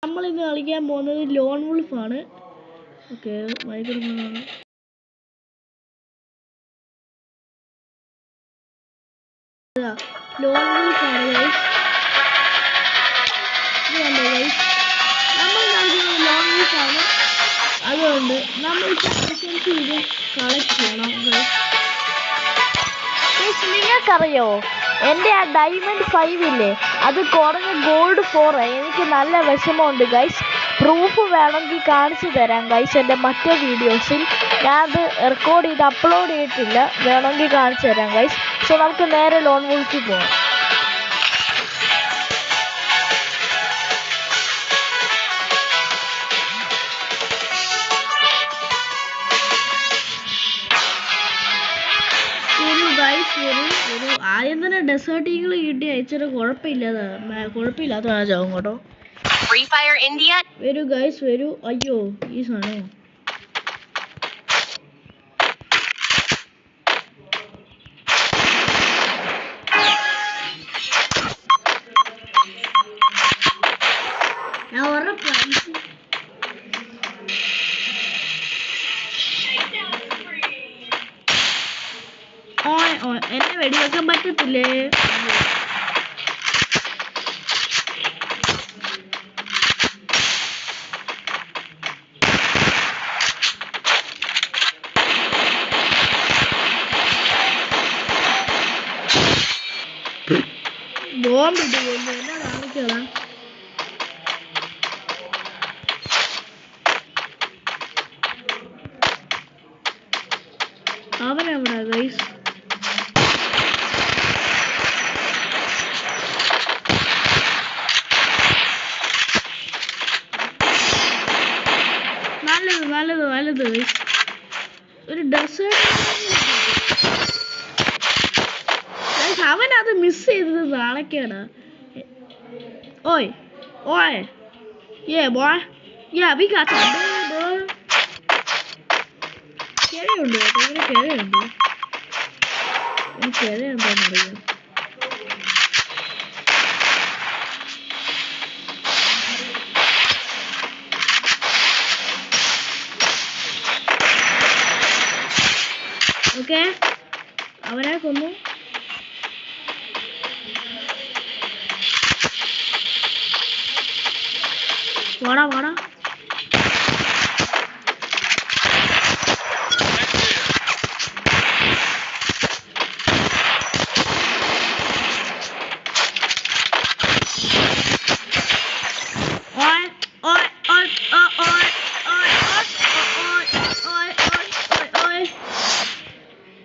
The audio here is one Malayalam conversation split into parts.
നമ്മൾ ഇന്ന് കളിക്കാൻ പോകുന്നത് ലോൺ വുൾഫ് ആണ്. ഓക്കെ, ലോൺ വുൾഫ് ആണ് ഗൈസ്. നമ്മൾ കളിക്കുന്നത് ലോൺ വുൾഫ് ആണ്. അതുകൊണ്ട് നമ്മൾ ഐറ്റംസ് ഇത് കളക്ട് ചെയ്യണം ഗൈസ്. നിങ്ങൾക്കറിയോ എൻ്റെ ആ ഡയമണ്ട് 5 ഇല്ലേ, അത് കുറഞ്ഞ ഗോൾഡ് 4. എനിക്ക് നല്ല വിഷമമുണ്ട് ഗൈസ്. പ്രൂഫ് വേണമെങ്കിൽ കാണിച്ചു തരാം ഗൈസ്. എൻ്റെ മറ്റേ വീഡിയോസിൽ ഞാനത് റെക്കോർഡ് ചെയ്ത് അപ്ലോഡ് ചെയ്തിട്ടില്ല, വേണമെങ്കിൽ കാണിച്ചു തരാം ഗൈസ്. സോ നമുക്ക് നേരെ ലോൺ വുൾഫിൽ പോകാം. ആദ്യം തന്നെ ഡെസേർട്ട് ഈഗിൾ കിട്ടി അയച്ചൊരു കുഴപ്പമില്ലാത്ത ചാവും കേട്ടോ. വരൂ ഗൈസ് വരൂ. അയ്യോ ഈ സാധനം ഞാൻ എന്നെ വെടിവെക്കാൻ പറ്റത്തില്ലേ? ബോംബിട്ട് കൊന്നു എന്നാ കാണിക്കടാ. അവനെവിടാ ഗൈസ്? നല്ലത് ഒരു ഡെസേർട്ട്. അവനത് മിസ് ചെയ്തത് നാളേക്കാണ്. ഓയ് boy, yeah, we got some bro. കേരയുണ്ട് കേട്ടോ, ഇങ്ങനെ കേരയുണ്ട്. കേര എന്താണെന്നറിയാം. ഓക്കെ, അവനെ കൊന്നു. വാടാ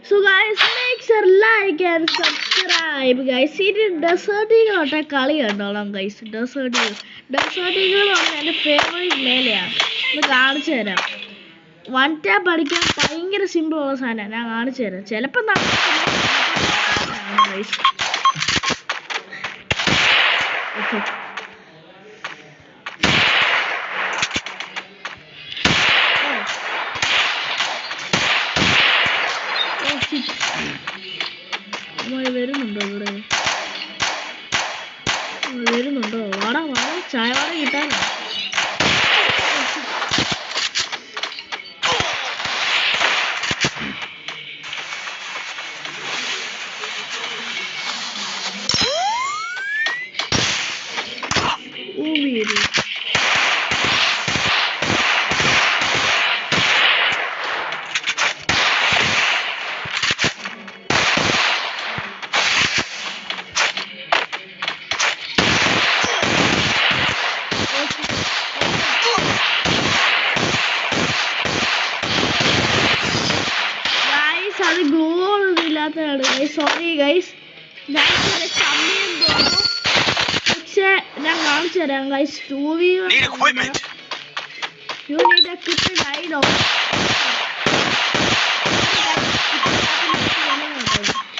So guys, make sure like and subscribe guys. ഇത് ഡെസേർട്ട് ഈഗിളോട്ടെ കളി കണ്ടോളാം ഗൈസ്. ഡെസേർട്ട് ഈഗിൾ എൻ്റെ ഫേവറേറ്റ് മേലെയാണ്. ഒന്ന് കാണിച്ചു തരാം. 1 ടാപ്പ് അടിക്കാൻ ഭയങ്കര സിമ്പിൾ ഉള്ള സാധനമാണ്. ഞാൻ കാണിച്ചു തരാം. ചിലപ്പോൾ ഗൈസ് ഓക്കെ. വരുന്നുണ്ടോ? വാടാ ചായ വാട കിട്ടാനോ? അത് ഗ്ലൂ ഒന്നും ഇല്ലാത്തതാണ്. സോറി ഗൈസ്, സമയം തോന്നും. പക്ഷെ ഞാൻ കാണിച്ചു തരാം guys. 2v you need a equipment. I know.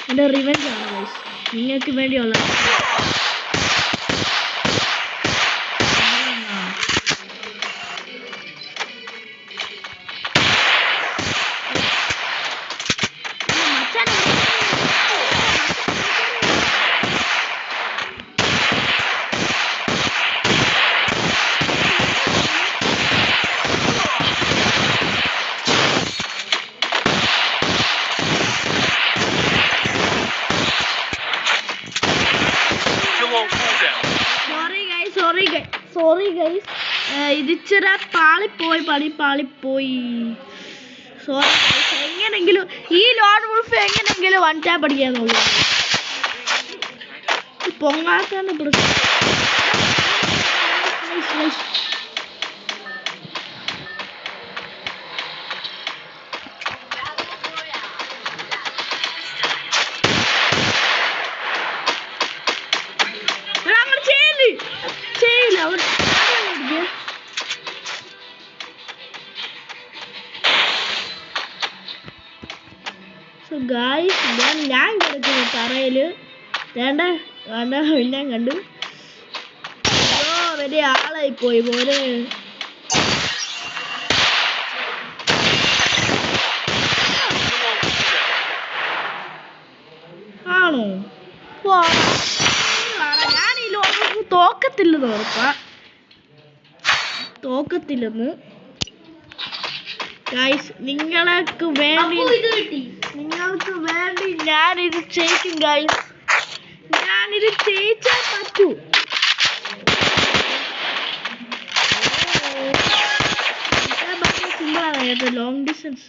എൻ്റെ റിവെഞ്ച് ആണ് ഗൈസ്, നിങ്ങൾക്ക് വേണ്ടിയുള്ള. സോറി ഗൈസ്, ഇതിച്ചിരി പാളിപ്പോയി. Sorry guys. എങ്ങനെങ്കിലും ഈ ലോൺ വുൾഫ് എങ്ങനെങ്കിലും വൺ ടാപ്പ് അടിക്കാൻ നോക്കും. പൊങ്ങാക്കാന്ന് പ്രശ്നം. ചെയ്യില്ല അവർ. ഗായ്സ് ഞാൻ കിടക്കുന്നു തറയില്. വേണ്ട പിന്നെ കണ്ടു. വലിയ ആളായി പോയി പോലെ. ആണോ? ഞാൻ ഈ ലോകം തോക്കത്തില്ലെന്ന് ഉറപ്പാ. തോക്കത്തില്ലെന്ന് ഗൈസ്. നിങ്ങൾക്ക് വേണ്ടി ഞാനിത് ചെയ്യിക്കും ഗൈസ്. ഞാനിത് ചെയ്യിച്ചാൽ പറ്റൂ. സിമ്പിളാണ് കേട്ടോ, ലോങ് ഡിസ്റ്റൻസ്.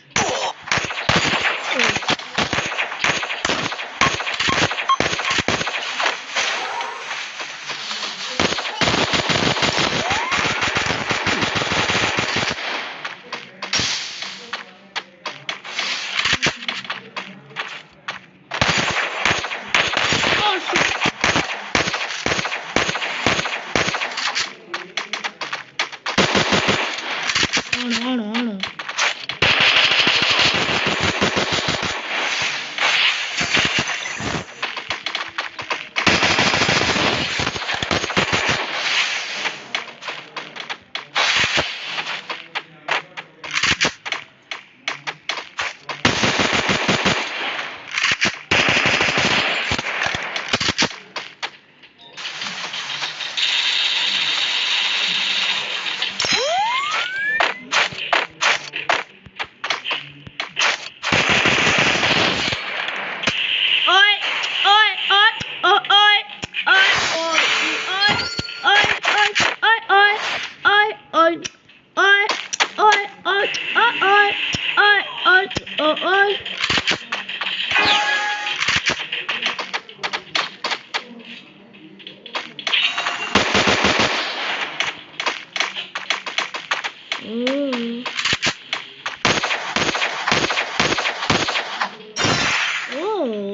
ആണോ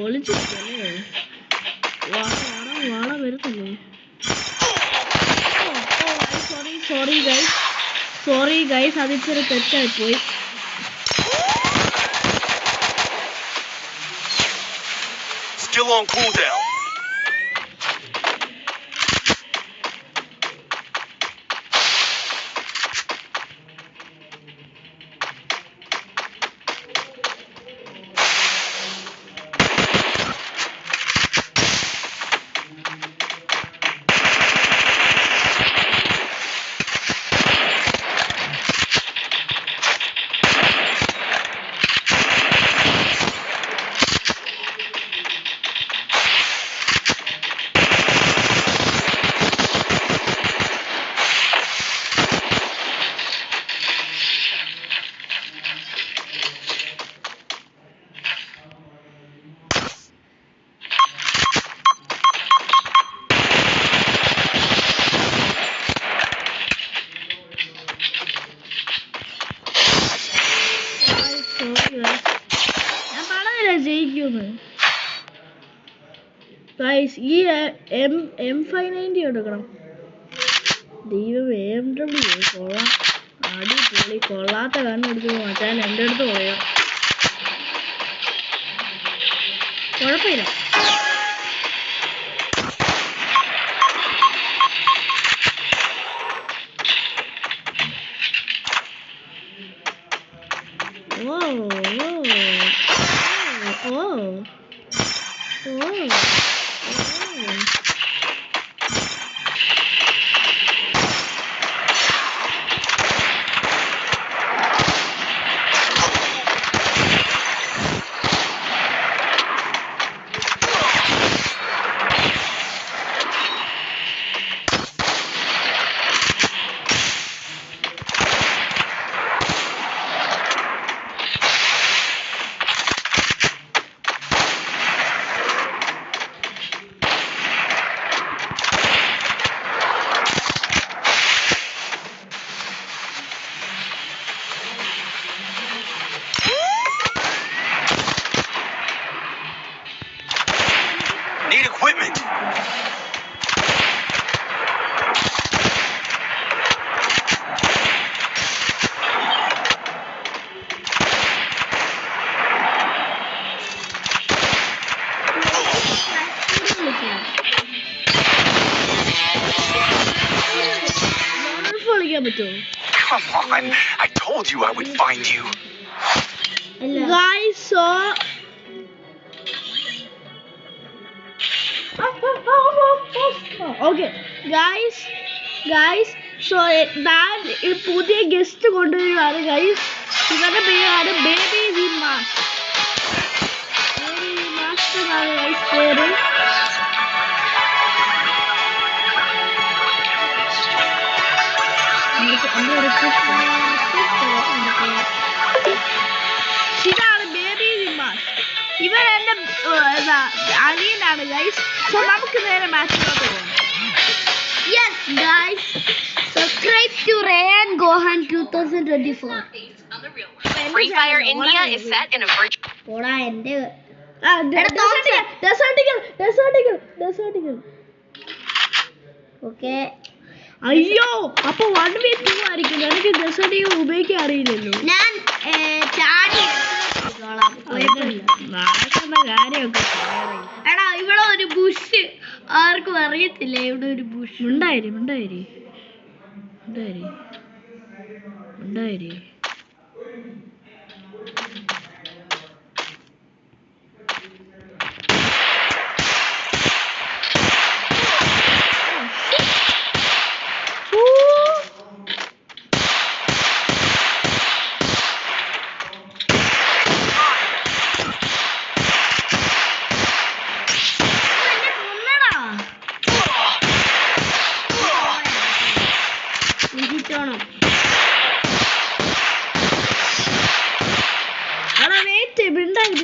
ഒളിച്ചിരിക്കല്ലേ. വാള വരുന്നില്ലേ? സോറി ഗൈസ്, അതിച്ചിരി തെറ്റായി പോയി. Still on cooldown. ജയിക്കുന്നു ഗൈസ്. ഈ M590 എടുക്കണം. ദൈവം AMW കൊള്ളാം, അടിപൊളി. കൊള്ളാത്ത കാരണം എടുക്കുന്നു മച്ചാൻ എൻ്റെ അടുത്ത് പറയാം. കുഴപ്പമില്ല. അടിക്കാൻ പറ്റുമോ? Come on. I told you I would find you. Guys, so okay, guys, so ഞാൻ ഈ പുതിയ ഗസ്റ്റ് കൊണ്ടുവരുവാണ് ഗൈസ്. ഇവരുടെ പേരാണ് ബേബി വിമാസ്. ബേബി വിമാസ് എന്നാണ് ഗൈസ് പേര്. ഇതാണ് ബേബി വിമാസ്. ഇവൻ എന്റെ അനിയനാണ് ഗൈസ്. സോ നമുക്ക് നേരെ മാച്ചിലോട്ട് പോകാം. Yes, guys. Subscribe to Rayan Gohan 2024. Free Fire India is set in a virtual. പോടാ എന്റെ ഡെസേർട്ടുകൾ. ഓക്കെ. അയ്യോ, അപ്പൊ 1v2 ആയിരിക്കും. എനിക്ക് ഡെസേർട്ടുകൾ ഉപയോഗിക്കാൻ അറിയില്ലല്ലോ. ഞാൻ ചാടി നടക്കുന്ന കാര്യമൊക്കെ എടാ ഇവിടെ ഒരു ബുഷ് ആർക്കും അറിയത്തില്ല. ഇവിടെ ഒരു ബുഷ് ഉണ്ടായിരി.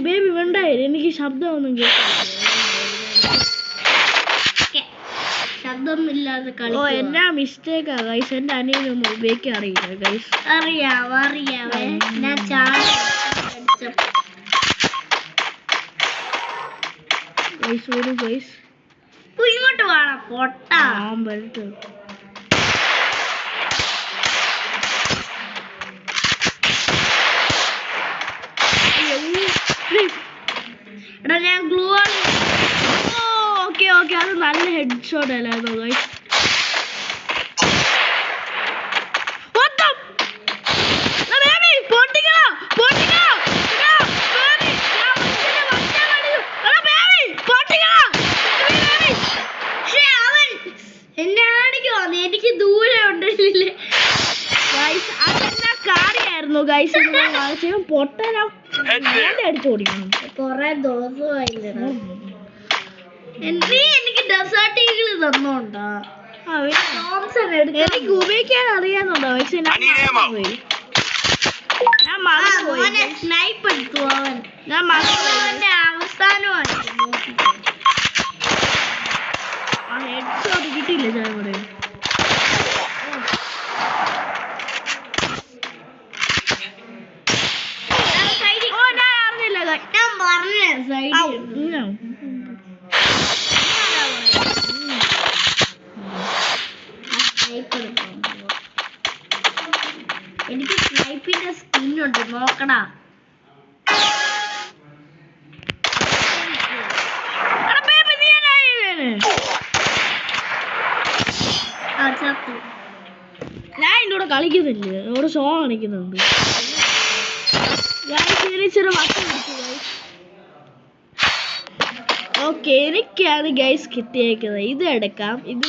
ബേബി വേണ്ടായി. എനിക്ക് ശബ്ദമൊന്നും ശബ്ദമില്ലാതെ കളി. ഓ, എന്നാ മിസ്റ്റേക്കാ ഗൈസ്. എന്റെ അനിയനൊന്നും ഉപയോഗിക്കാൻ അറിയില്ല ഗൈസ്. അറിയാവേ ഞാൻ ചാടി ഗൈസ് ഇങ്ങോട്ട് വേണം പൊട്ട. ആമ്പലത്ത് എടാ ഞാൻ ഗ്ലൂ ആണ്. ഓക്കെ, അത് നല്ല ഹെഡ് ഷോട്ട് അല്ലായിരുന്നു ഗൈസ്. എന്നെ ആടിക്കുവാന്ന്. എനിക്ക് ദൂരെ ഉണ്ടല്ലേ അതെന്നാ കാര്യായിരുന്നു ഗൈസ്. പൊട്ടനോ അടിച്ചു ഓടിക്കണം. കൊറേ ദിവസമായില്ലടാ. എനിക്ക് ഡെസേർട്ടുകൾ തന്നോണ്ടാ. എനിക്ക് ഉപയോഗിക്കാൻ അറിയാന്നുണ്ടോ? പക്ഷെ I need ammo. ഞാൻ മറന്നുപോയി. സ്നൈപ്പ് എടുത്തു അവൻ. ഞാൻ മറന്നുപോയി. അവന്റെ അവസാനമായി ആ ഹെഡ് ഷോട്ട് കിട്ടിയില്ല ചായ. ഞാൻ പറഞ്ഞ സൈഡിൽ എനിക്ക് സ്നൈപ്പിന്റെ സ്കിന്നുണ്ട് നോക്കടാ. ഞാൻ ഇതിന്റെ കൂടെ കളിക്കുന്നില്ല. ഇവിടെ ഷോ കാണിക്കുന്നുണ്ട്. ഓക്കെ, എനിക്കാണ് ഗൈസ് കിട്ടിയേക്കുന്നത്. ഇത് എടുക്കാം. ഇത്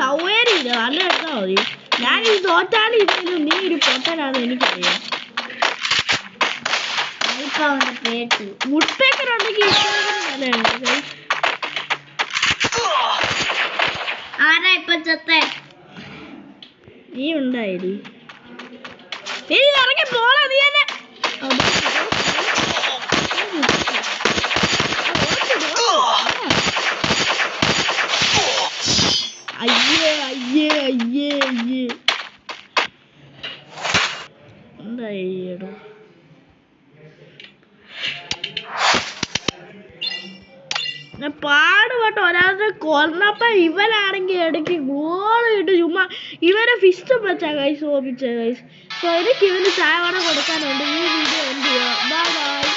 സൗകര്യമില്ല. നല്ല എടുത്താൽ മതി. ഞാൻ ഇത് തോറ്റാലും ഇല്ലെങ്കിലും നീ ഒരു പൊട്ടനാണ് എനിക്കറിയാം. മുട്ടേക്കറുണ്ടെങ്കിൽ ആരാ ഇപ്പൊ ചത്തേ? നീ ഉണ്ടായി. നീ ഇറങ്ങി പോളാ. നീ എന്നെ അയ്യേ എന്തായിടോ. ഞാൻ പാടുപെട്ട് ഒരാളുടെ കൊന്നപ്പോ ഇവനാണെങ്കിൽ ഇടയ്ക്ക് ഗോൾ ഇട്ട് ചുമ്മാ ഇവരെ ഫിസ്റ്റ് വെച്ചാ കൈസ് ഓപിച്ച കൈസ്. സോ എനിക്ക് ഇവന് ചായ വട കൊടുക്കാനുണ്ട്. ഈ വീഡിയോ എന്ത് ചെയ്യുക. Bye bye.